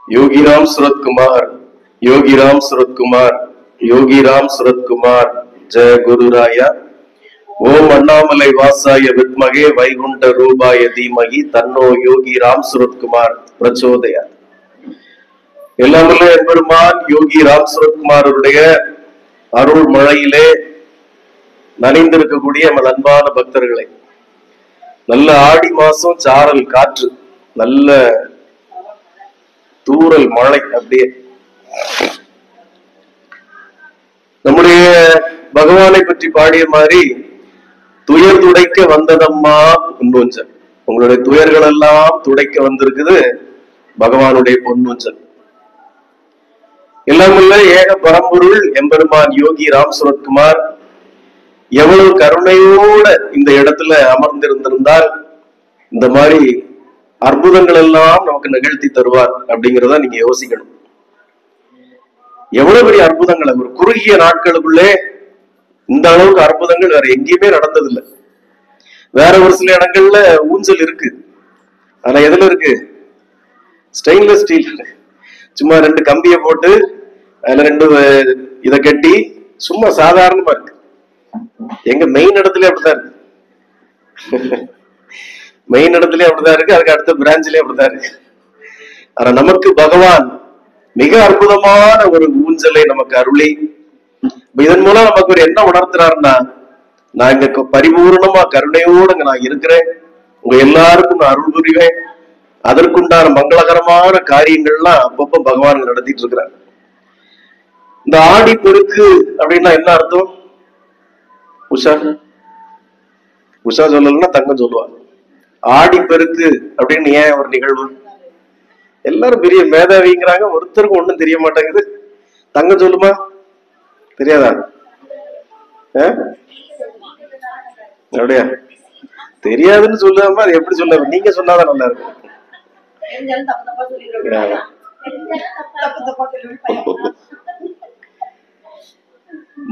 योगीराम सूरत कुमार, योगीराम सूरत कुमार, योगीराम सूरत कुमार, जय गुरुराया। ओम अन्नामலை வாசாய வித்மகே வைகுண்ட ரூபாய தீமகி தன்னோ யோகி ராம் சுரத் குமார் பிரச்சோதயா. எல்லாமல்ல எம்பெருமான் யோகி ராம் சுரத் குமாருடைய அருள் மழையிலே நனைந்திருக்கக்கூடிய நம்ம அன்பான பக்தர்களை, நல்ல ஆடி மாசம் சாரல் காற்று, நல்ல தூறல் மழை, அப்படியே நம்முடைய பகவானை பற்றி பாடிய மாதிரி துயர் துடைக்க வந்ததம்மா பொன்னூஞ்சல். உங்களுடைய துயர்கள் எல்லாம் துடைக்க வந்திருக்குது பகவானுடைய பொன்னூஞ்சல். எல்லாமுள்ள ஏக பரம்பொருள் எம்பெருமான் யோகி ராம் சுரத் குமார் எவ்வளவு கருணையோட இந்த இடத்துல அமர்ந்திருந்திருந்தால் இந்த மாதிரி அற்புதங்கள் எல்லாம் நமக்கு நிகழ்த்தி தருவார் அப்படிங்கிறத நீங்க யோசிக்கணும். எவ்வளவு பெரிய அற்புதங்கள்! ஒரு குறுகிய நாட்களுக்குள்ளே இந்த அளவுக்கு அற்புதங்கள் வேற எங்கேயுமே நடந்ததில்லை. வேற ஒரு சில இடங்கள்ல ஊஞ்சல் இருக்கு, ஆனா எதுல இருக்கு? Stainless steel. சும்மா ரெண்டு கம்பியை போட்டு அதுல ரெண்டு இதை கட்டி சும்மா சாதாரணமா இருக்கு. எங்க மெயின் இடத்துல அப்படிதான் இருக்கு, மெயின் இடத்துல அப்படிதான் இருக்கு, அதுக்கு அடுத்த பிரான்ச்லயே அப்படிதான் இருக்கு. ஆனா நமக்கு பகவான் மிக அற்புதமான ஒரு ஊஞ்சலை நமக்கு அருளி, இதன் மூலம் நமக்கு ஒரு என்ன உணர்த்துறாருன்னா, நான் இங்க பரிபூர்ணமா கருணையோடு நான் இருக்கிறேன், உங்க எல்லாருக்கும் நான் அருள் புரிவேன், அதற்குண்டான மங்களகரமான காரியங்கள்லாம் அப்பப்ப பகவான் நடத்திட்டு இருக்கிறார். இந்த ஆடி பெருக்கு அப்படின்னா என்ன அர்த்தம்? உஷா உஷா சொல்லலன்னா தங்கம் சொல்லுவா. ஆடி பெருக்கு அப்படின்னு ஏன் ஒரு நிகழ்வு? எல்லாரும் பெரிய மேதாவிங்கிறாங்க, ஒருத்தருக்கும் ஒண்ணும் தெரிய மாட்டேங்குது. தங்கம் சொல்லுமா? தெரியாதா? அப்படியா? தெரியாதுன்னு சொல்லாம அது எப்படி சொல்ல? நீங்க சொன்னாதான் நல்லா இருக்கும்.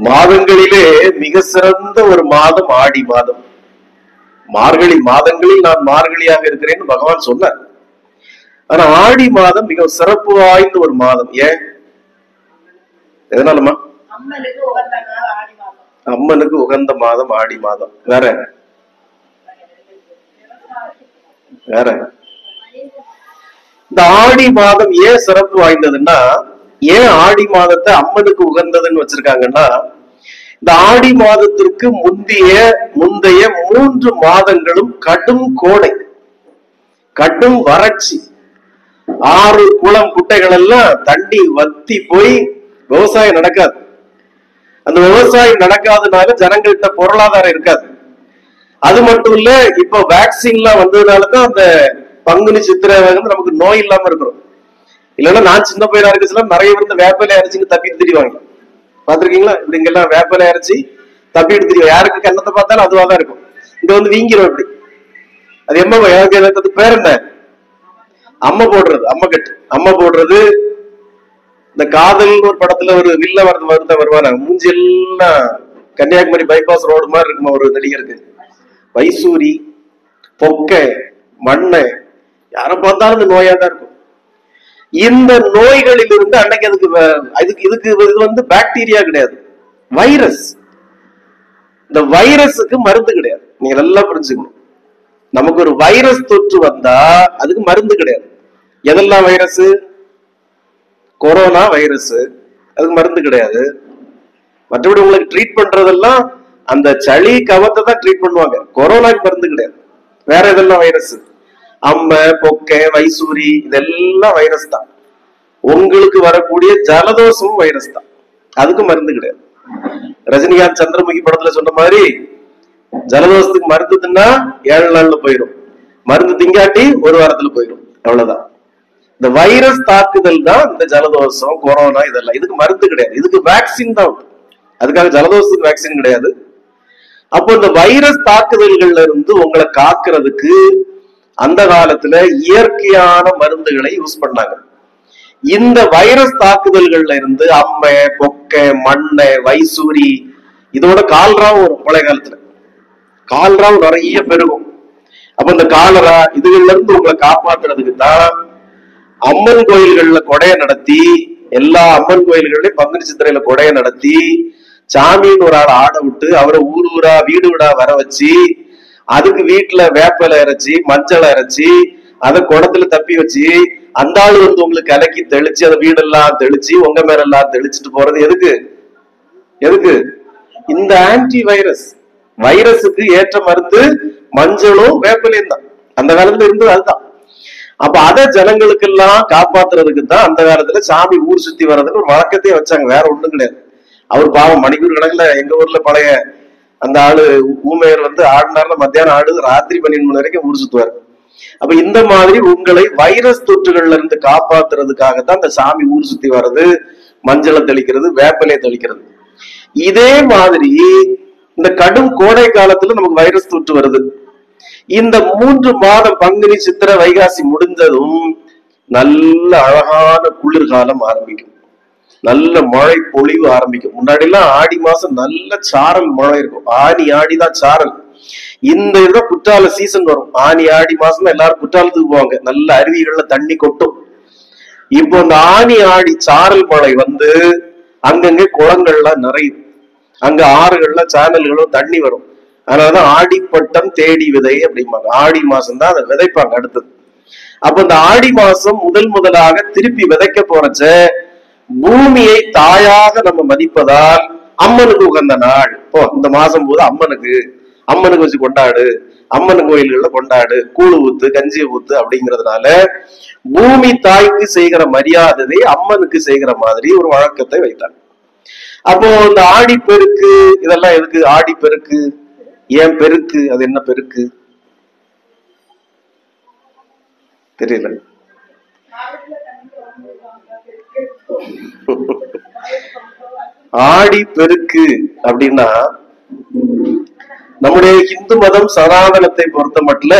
மாதங்களிலே மிக சிறந்த ஒரு மாதம் ஆடி மாதம். மார்கழி மாதங்களில் நான் மார்கழியாக இருக்கிறேன்னு பகவான் சொன்னார். ஆனா ஆடி மாதம் மிக சிறப்பு வாய்ந்த ஒரு மாதம். ஏன்? எதனாலமா? அம்மனுக்கு உகந்த மாதம் ஆடி மாதம். வேற வேற இந்த ஆடி மாதம் ஏன் சிறப்பு வாய்ந்ததுன்னா, ஏன் ஆடி மாதத்தை அம்மனுக்கு உகந்ததுன்னு வச்சிருக்காங்கன்னா, இந்த ஆடி மாதத்திற்கு முந்தைய 3 மாதங்களும் கடும் கோடை, கடும் வறட்சி, 6 குளம் குட்டைகள் எல்லாம் தண்ணி வத்தி போய் விவசாயம் நடக்காது. அந்த விவசாயம் நடக்காதனால ஜனங்கள்கிட்ட பொருளாதாரம் இருக்காது. அது மட்டும் இல்ல, இப்ப வேக்சின் எல்லாம் வந்ததுனாலதான் அந்த பங்குனி சித்திரை வந்து நமக்கு நோய் இல்லாம இருக்கிறோம். இல்லைன்னா நான் சின்ன பையனா இருக்குச்சுன்னா நிறைய பேர் வேப்பிலை அரைச்சிங்க தப்பிட்டு திரிவாங்க. பாத்திருக்கீங்களா? இப்படி இங்கெல்லாம் வேப்பிலை அரைச்சி தப்பிட்டு திரிவோம். யாருக்கு கண்ணத்தை பார்த்தாலும் அதுவாதான் இருக்கும். இங்க வந்து வீங்கிரும். இப்படி அது எனக்கு பேர் என்ன? அம்மை போடுறது, அம்மக்கட்டு. அம்மை போடுறது. இந்த காதல் ஒரு படத்துல ஒரு வில்ல வருத்த வருவானா, மூஞ்சி எல்லாம் கன்னியாகுமரி பைபாஸ் ரோடு மாதிரி இருக்குமா ஒரு நடிகருக்கு. வைசூரி, பொக்கை, மண்ணை, யாரை பார்த்தாலும் இந்த நோயா தான் இருக்கும். இந்த நோய்களில் இருந்து அன்னைக்கு இதுக்கு இது வந்து பாக்டீரியா கிடையாது, வைரஸ். இந்த வைரஸுக்கு மருந்து கிடையாது. நீங்க நல்லா புரிஞ்சுக்கணும். நமக்கு ஒரு வைரஸ் தொற்று வந்தா அதுக்கு மருந்து கிடையாது. எதெல்லாம் வைரஸ்? கொரோனா வைரஸ், அதுக்கு மருந்து கிடையாது. மற்றபடி உங்களுக்கு ட்ரீட் பண்றதெல்லாம் அந்த சளி கவத்தை தான் ட்ரீட் பண்ணுவாங்க. கொரோனாக்கு மருந்து கிடையாது. வேற எதெல்லாம் வைரஸ்? அம்மை, பொக்கை, வைசூரி, இதெல்லாம் வைரஸ் தான். உங்களுக்கு வரக்கூடிய ஜலதோஷமும் வைரஸ் தான், அதுக்கு மருந்து கிடையாது. ரஜினிகாந்த் சந்திரமுகி படத்துல சொன்ன மாதிரி, ஜலதோஷத்துக்கு மருந்து தின்னா 7 நாள்ல போயிடும், மருந்து திங்காட்டி 1 வாரத்துல போயிடும், அவ்வளவுதான். இந்த வைரஸ் தாக்குதல் தான் இந்த ஜலதோஷம், கொரோனா, இதெல்லாம். இதுக்கு மருந்து கிடையாது, இதுக்கு வேக்சின் தான். அதுக்காக ஜலதோஷத்துக்கு வேக்சின் கிடையாது. அப்போ இந்த வைரஸ் தாக்குதல்கள்ல இருந்து உங்களை காக்குறதுக்கு அந்த காலத்துல இயற்கையான மருந்துகளை யூஸ் பண்ணாங்க. இந்த வைரஸ் தாக்குதல்கள்ல இருந்து அம்மை, பொக்கை, மண்ணை, வைசூரி, இதோட கால்ராவும் வரும். பழைய காலத்துல கால்ராவு நிறைய பெருகும். அப்ப இந்த காலரா இதுகள்ல இருந்து உங்களை காப்பாற்றுறதுக்கு தான் அம்மன் கோயில்கள்ல கொடைய நடத்தி, எல்லா அம்மன் கோயில்கள்லயும் பங்குனி சித்திரையில கொடைய நடத்தி, சாமின்னு ஒரு ஆள் ஆட விட்டு அவரை ஊர் ஊரா வீடு வீடா வர வச்சு, அதுக்கு வீட்டுல வேப்பலை இறைச்சி மஞ்சள் இறைச்சி அதை குடத்துல தப்பி வச்சு, அந்த ஆள் வந்து உங்களுக்கு கலக்கி தெளிச்சு அதை வீடெல்லாம் தெளிச்சு உங்க மேல எல்லாம் தெளிச்சுட்டு போறது எதுக்கு? எதுக்கு? இந்த ஆன்டி வைரஸ், வைரஸுக்கு ஏற்ற மருந்து மஞ்சளும் வேப்பலையும் தான். அந்த காலத்துல இருந்தது அதுதான். அப்ப அதை ஜனங்களுக்கு எல்லாம் காப்பாத்துறதுக்கு தான் அந்த காலத்துல சாமி ஊர் சுத்தி வர்றதுன்னு ஒரு வழக்கத்தையே வச்சாங்க. வேற ஒண்ணும் கிடையாது. அவர் பாவம் மணிக்கூர் கணக்குல எங்க ஊர்ல பழைய அந்த ஆளு ஊமையர் வந்து ஆடினார்ல மத்தியானம் ஆடு ராத்திரி 12 மணி வரைக்கும் ஊர் சுத்துவார். அப்ப இந்த மாதிரி உங்களை வைரஸ் தொற்றுகள்ல இருந்து காப்பாத்துறதுக்காகத்தான் இந்த சாமி ஊர் சுத்தி வர்றது, மஞ்சளை தெளிக்கிறது, வேப்பலையை தெளிக்கிறது. இதே மாதிரி இந்த கடும் கோடை காலத்துல நமக்கு வைரஸ் தொற்று வருது. இந்த 3 மாதம் பங்குனி சித்திரை வைகாசி முடிஞ்சதும் நல்ல அழகான குளிர்காலம் ஆரம்பிக்கும், நல்ல மழை பொழிவு ஆரம்பிக்கும். முன்னாடி எல்லாம் ஆடி மாசம் நல்ல சாரல் மழை இருக்கும். ஆடி ஆடிதான் சாரல். இந்த இதுதான் குற்றால சீசன் வரும். ஆனி ஆடி மாசம் தான் எல்லாரும் குற்றாலத்துக்கு போவாங்க. நல்ல அருவிகள்ல தண்ணி கொட்டும். இப்போ இந்த ஆனி ஆடி சாரல் மழை வந்து அங்கங்க குளங்கள்லாம் நிறையும், அங்க ஆறுகள்ல சேனல்களும் தண்ணி வரும். அதனாலதான் ஆடிப்பட்டம் தேடி விதை அப்படிம்பாங்க. ஆடி மாசம் தான் அதை விதைப்பாங்க அடுத்தது. அப்ப இந்த ஆடி மாசம் முதலாக திருப்பி விதைக்க போறச்ச பூமியை தாயாக நம்ம மதிப்பதால் அம்மனுக்கு உகந்த நாள். இந்த மாசம் போது அம்மனுக்கு வச்சு கொண்டாடு, அம்மன் கோயில்கள்ல கொண்டாடு, கூழு ஊத்து கஞ்சி ஊத்து அப்படிங்கிறதுனால பூமி தாய்க்கு செய்கிற மரியாதை அம்மனுக்கு செய்கிற மாதிரி ஒரு வழக்கத்தை வைத்தாங்க. அப்போ இந்த ஆடி பெருக்கு இதெல்லாம் எதுக்கு? ஆடி பெருக்கு ஏன் பெருக்கு? அது என்ன பெருக்கு தெரியல. ஆடி பெருக்கு அப்படின்னா நம்முடைய இந்து மதம் சனாதனத்தை பொறுத்த மட்டும்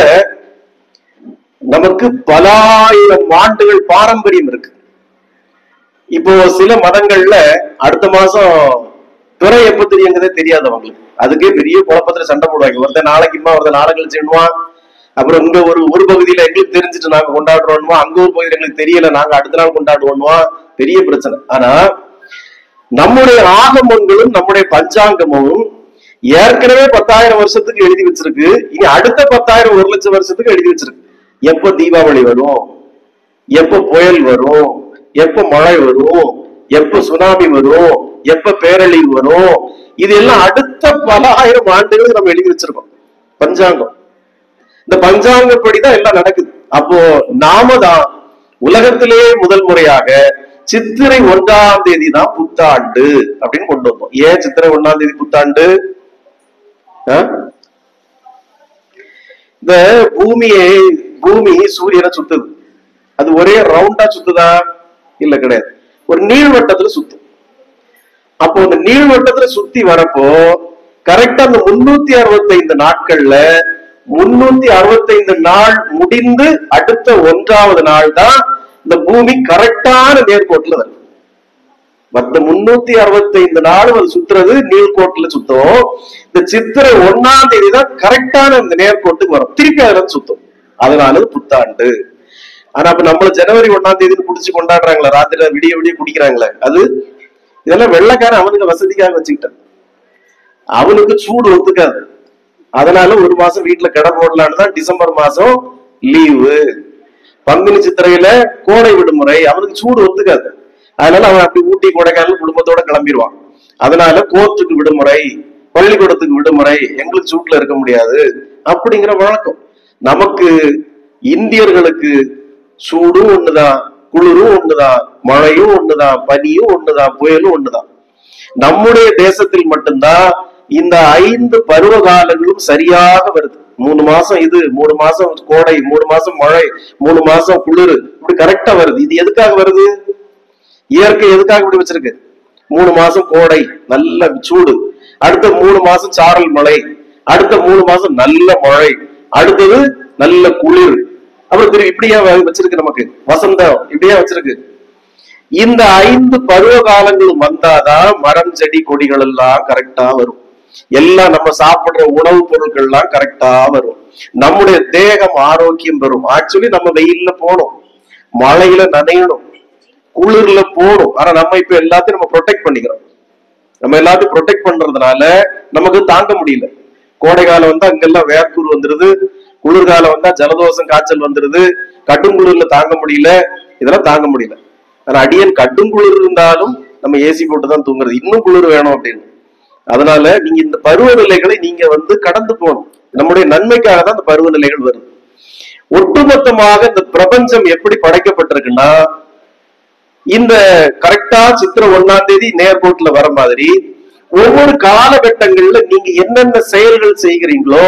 நமக்கு பல ஆயிரம் ஆண்டுகள் பாரம்பரியம் இருக்கு. இப்போ சில மதங்கள்ல அடுத்த மாசம் பிறை எப்ப தெரியுங்கிறதே தெரியாதவங்களுக்கு, அதுக்கே பெரிய குழப்பத்துல சண்டை போடுவாங்க. ஒருத்தர் நாளைக்குமா, ஒருத்தர் நாளை கழிச்சுடுவான். அப்புறம் இங்க ஒரு பகுதியில எங்களுக்கு தெரிஞ்சுட்டு நாங்க கொண்டாடுறோம்மா, அங்க ஒரு பகுதியில எங்களுக்கு தெரியல நாங்க அடுத்த நாள் கொண்டாடுவோம்மா, பெரிய பிரச்சனை. ஆனா நம்முடைய ஆகமங்களும் நம்முடைய பஞ்சாங்கமும் ஏற்கனவே 10,000 வருஷத்துக்கு எழுதி வச்சிருக்கு. இனி அடுத்த 10,000 1,00,000 வருஷத்துக்கு எழுதி வச்சிருக்கு. எப்ப தீபாவளி வரும், எப்ப புயல் வரும், எப்ப மழை வரும், எப்ப சுனாமி வரும், எப்ப பேரழிவு வரும், இது எல்லாம் அடுத்த பல ஆயிரம் ஆண்டுகளுக்கு நம்ம எழுதி வச்சிருக்கோம் பஞ்சாங்கம். இந்த பஞ்சாங்கப்படிதான் எல்லாம் நடக்குது. அப்போ நாம தான் உலகத்திலேயே முதல் முறையாக சித்திரை 1ஆம் தேதி தான் புத்தாண்டு அப்படின்னு கொண்டு வந்தோம். ஏன் சித்திரை 1ஆம் தேதி புத்தாண்டு? இந்த பூமி சூரியனை சுத்துது. அது ஒரே ரவுண்டா சுத்துதா? இல்ல, கிடையாது. ஒரு நீள்வட்டத்துல சுத்தும். அப்போ அந்த நீள்வட்டத்துல சுத்தி வரப்போ கரெக்டா அந்த 365 நாட்கள்ல 365 நாள் முடிந்து அடுத்த 1ஆவது நாள் தான் இந்த பூமி கரெக்டான நேர்கோட்டுல வருது. மற்ற 365 நாளும் அது சுத்துறது நீள்கோட்டுல சுத்தும். இந்த சித்திரை 1ஆம் தேதி தான் கரெக்டான இந்த நேர்கோட்டுக்கு வரும், திருப்பி அதுல சுத்தும். அதனால புத்தாண்டு. ஆனா அப்ப நம்மள ஜனவரி 1ஆம் தேதி புடிச்சு கொண்டாடுறாங்களா, ராத்திரி விடிய விடிய குடிக்கிறாங்களே, அது இதெல்லாம் வெள்ளைக்காரன் அவனுக்கு வசதிக்காக வச்சுக்கிட்டான். அவனுக்கு சூடு ஒத்துக்காது. அதனால ஒரு மாசம் வீட்டுல கடை போடலான்னு தான் டிசம்பர் மாசம் லீவு. பங்குனி சித்திரையில கோடை விடுமுறை, அவனுக்கு சூடு ஒத்துக்காது. அதனால அவன் அப்படி ஊட்டி கொடைக்கானல் குடும்பத்தோட கிளம்பிடுவான். அதனால கோர்ட்டுக்கு விடுமுறை, பள்ளிக்கூடத்துக்கு விடுமுறை, எங்களுக்கு சூட்ல இருக்க முடியாது அப்படிங்கிற வழக்கம். நமக்கு இந்தியர்களுக்கு சூடும் ஒண்ணுதான், குளிரும் ஒண்ணுதான், மழையும் ஒண்ணுதான், பனியும் ஒண்ணுதான், புயலும் ஒண்ணுதான். நம்முடைய தேசத்தில் மட்டும்தான் இந்த 5 பருவ காலங்களும் சரியாக வருது. 3 மாசம் இது, 3 மாசம் கோடை, 3 மாசம் மழை, 3 மாசம் குளிர், இப்படி கரெக்டா வருது. இது எதுக்காக வருது? இயற்கை எதுக்காக இப்படி வச்சிருக்கு? 3 மாசம் கோடை நல்ல சூடு, அடுத்த 3 மாசம் சாரல் மழை, அடுத்த 3 மாசம் நல்ல மழை, அடுத்தது நல்ல குளிர், அப்புறம் திரும்பி இப்படியா வச்சிருக்கு. நமக்கு வசந்தம் இப்படியா வச்சிருக்கு. இந்த 5 பருவ காலங்களும் வந்தாதான் மரம் செடி கொடிகள் எல்லாம் கரெக்டா வரும். எல்லாம் நம்ம சாப்பிடுற உணவுப் பொருட்கள் எல்லாம் கரெக்டா வரும். நம்முடைய தேகம் ஆரோக்கியம் பெறும். ஆக்சுவலி நம்ம வெயில்ல போனோம், மழையில நனையணும், குளிர்ல போகணும். ஆனா நம்ம இப்ப எல்லாத்தையும் நம்ம ப்ரொடெக்ட் பண்ணிக்கிறோம். நம்ம எல்லாத்தையும் ப்ரொடெக்ட் பண்றதுனால நமக்கு தாங்க முடியல. கோடை காலம் வந்தா அங்கெல்லாம் வேர்க்கூர் வந்துருது, குளிர்காலம் வந்தா ஜலதோஷம் காய்ச்சல் வந்துருது, கடும் குளிர்ல தாங்க முடியல, இதெல்லாம் தாங்க முடியல. ஆனா அடியன் கடும் குளிர் இருந்தாலும் நம்ம ஏசி போட்டுதான் தூங்குறது, இன்னும் குளிர் வேணும் அப்படின்னு. அதனால நீங்க இந்த பருவநிலைகளை நீங்க கடந்து போகணும். நம்முடைய நன்மைக்காக தான் இந்த பருவநிலைகள் வருது. ஒட்டுமொத்தமாக இந்த பிரபஞ்சம் எப்படி படைக்கப்பட்டிருக்குன்னா, இந்த கரெக்டா சித்திரை 1ஆம் தேதி நேர்கோட்டுல வர மாதிரி ஒவ்வொரு காலகட்டங்கள்ல நீங்க என்னென்ன செயல்கள் செய்கிறீங்களோ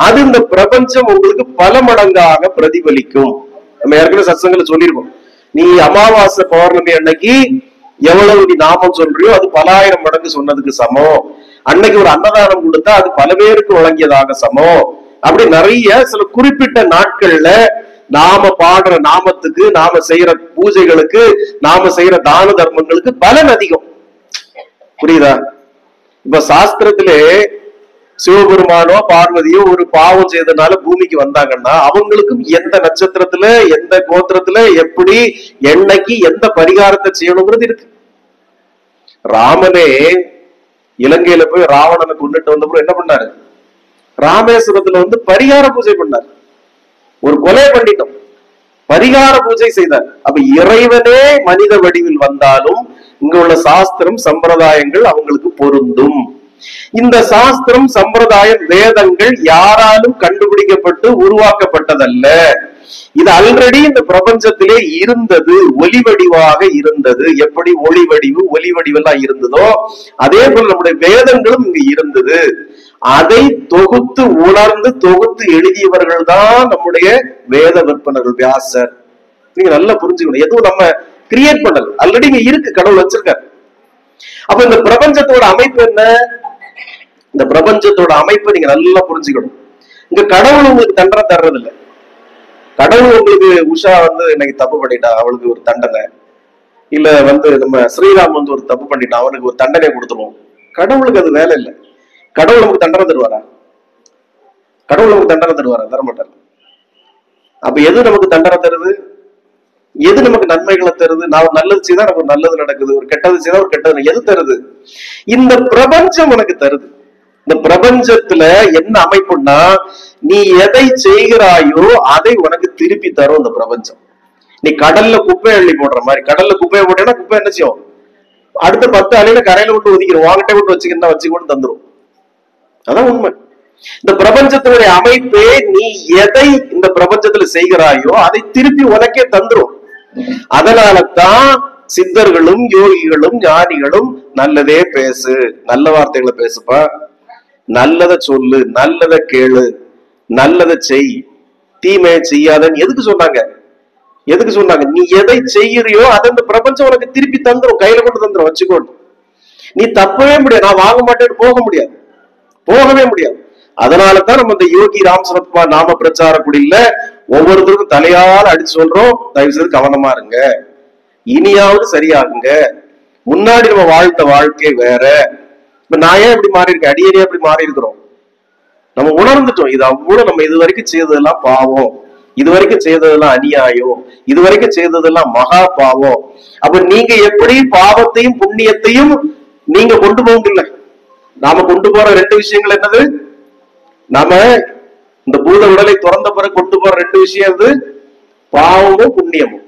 அது இந்த பிரபஞ்சம் உங்களுக்கு பல மடங்காக பிரதிபலிக்கும். நம்ம ஏற்கனவே சத்சங்கத்துல சொல்லியிருக்கோம், நீ அமாவாசை பௌர்ணமி அன்னைக்கு எவ்வளவு நீ நாமம் சொல்றியோ அது பல ஆயிரம் மடங்கு சொன்னதுக்கு சமம். அன்னைக்கு ஒரு அன்னதானம் கொடுத்தா அது பல பேருக்கு வழங்கியதாக சமம். அப்படி நிறைய சில குறிப்பிட்ட நாட்கள்ல நாம பாடுற நாமத்துக்கு, நாம செய்யற பூஜைகளுக்கு, நாம செய்யற தான தர்மங்களுக்கு பலன் அதிகம். புரியுதா? இப்ப சாஸ்திரத்திலே சிவபெருமானோ பார்வதியோ ஒரு பாவம் செய்தனால பூமிக்கு வந்தாங்கன்னா அவங்களுக்கும் எந்த நட்சத்திரத்துல, எந்த கோத்திரத்துல, எப்படி, என்னைக்கு எந்த பரிகாரத்தை செய்யணுங்கிறது இருக்கு. ராமனே இலங்கையில போய் ராவணனை கொண்டுட்டு வந்தப்போ என்ன பண்ணாரு? ராமேஸ்வரத்துல பரிகார பூஜை பண்ணார். ஒரு கொலை பண்ணிட்டோம், பரிகார பூஜை செய்தார். அப்ப இறைவனே மனித வடிவில் வந்தாலும் இங்க உள்ள சாஸ்திரம் சம்பிரதாயங்கள் அவங்களுக்கு பொருந்தும். இந்த சாஸ்திரம் சம்பிரதாயம் வேதங்கள் யாராலும் கண்டுபிடிக்கப்பட்டு உருவாக்கப்பட்டதல்ல. இது ஆல்ரெடி இந்த பிரபஞ்சத்திலே இருந்தது, ஒளி வடிவாக இருந்தது. எப்படி ஒளி வடிவு ஒலி வடிவெல்லாம் இருந்ததோ அதே போல நம்முடைய வேதங்களும் இங்க இருந்தது. அதை தொகுத்து உணர்ந்து தொகுத்து எழுதியவர்கள் தான் நம்முடைய வேத விற்பனர்கள், வியாசர். நீங்க நல்லா புரிஞ்சுக்கணும், எதுவும் நம்ம கிரியேட் பண்ணல, ஆல்ரெடி இங்க இருக்கு, கடவுள் வச்சிருக்காரு. அப்ப இந்த பிரபஞ்சத்தோட அமைப்பு என்ன? இந்த பிரபஞ்சத்தோட அமைப்பை நீங்க நல்லா புரிஞ்சுக்கணும். இங்க கடவுள் உங்களுக்கு தண்டனை தர்றது இல்லை. கடவுள் உங்களுக்கு உஷா இன்னைக்கு தப்பு பண்ணிட்டா அவளுக்கு ஒரு தண்டனை, இல்ல நம்ம ஸ்ரீராம் ஒரு தப்பு பண்ணிட்டா அவனுக்கு ஒரு தண்டனை கொடுத்துருவோம். கடவுளுக்கு அது வேலை இல்லை. கடவுள் நமக்கு தண்டனை தருவாரா? கடவுள் நமக்கு தண்டனை தருவாரா? தரமாட்டார். அப்ப எது நமக்கு தண்டனை தருது? எது நமக்கு நன்மைகளை தருது? நான் நல்லது செய்தா நமக்கு நல்லது நடக்குது, ஒரு கெட்டது செய்தா ஒரு கெட்டது. எது தருது? இந்த பிரபஞ்சம் உனக்கு தருது. இந்த பிரபஞ்சத்துல என்ன அமைப்புன்னா, நீ எதை செய்கிறாயோ அதை உனக்கு திருப்பி தரும் இந்த பிரபஞ்சம். நீ கடல்ல குப்பை அள்ளி போடுற மாதிரி, கடல்ல குப்பையை போட்டேன்னா குப்பை என்ன செய்யும்? அடுத்த 10 அலையில கரையில விட்டு ஒதுக்கிடும், வாங்கிட்ட விட்டு வச்சுக்கிட்டு தந்துரும். அதான் உண்மை. இந்த பிரபஞ்சத்தினுடைய அமைப்பே நீ எதை இந்த பிரபஞ்சத்துல செய்கிறாயோ அதை திருப்பி உனக்கே தந்துரும். அதனாலதான் சித்தர்களும் யோகிகளும் ஞானிகளும் நல்லதே பேசு, நல்ல வார்த்தைகளை பேசுப்பா, நல்லதை சொல்லு, நல்லதை கேளு, நல்லதை செய், தீமையை செய்யாதன்னு எதுக்கு சொன்னாங்க? எதுக்கு சொன்னாங்க? நீ எதை செய்யறியோ அதை இந்த பிரபஞ்சம் உனக்கு திருப்பி தந்துரும், கையில கொண்டு தந்துரும், வச்சுக்கோன்னு. நீ தப்பவே முடியாது, நான் வாங்க மாட்டேன்னு போக முடியாது, போகவே முடியாது. அதனாலதான் நம்ம இந்த யோகி ராம் சரத்குமார் நாம பிரச்சார குடியில ஒவ்வொருத்தருக்கும் தலையால் அடிச்சு சொல்றோம், தயவு செய்து கவனமா இருங்க, இனியாவது சரியாகுங்க. முன்னாடி நம்ம வாழ்ந்த வாழ்க்கை வேற. இப்ப நான் ஏன் இப்படி மாறி இருக்கேன், அடியேனே அப்படி மாறி இருக்கிறோம். நம்ம உணர்ந்துட்டோம், இது அவ்வளவு நம்ம இது வரைக்கும் செய்ததெல்லாம் பாவம், இது வரைக்கும் செய்ததெல்லாம் அநியாயம், இது வரைக்கும் செய்ததெல்லாம் மகா பாவம். அப்ப நீங்க எப்படி பாவத்தையும் புண்ணியத்தையும் நீங்க கொண்டு போக முடியல. நாம கொண்டு போற 2 விஷயங்கள் என்னது? நாம இந்த பூத உடலை திறந்த பிறகு கொண்டு போற 2 விஷயம், பாவமும் புண்ணியமும்.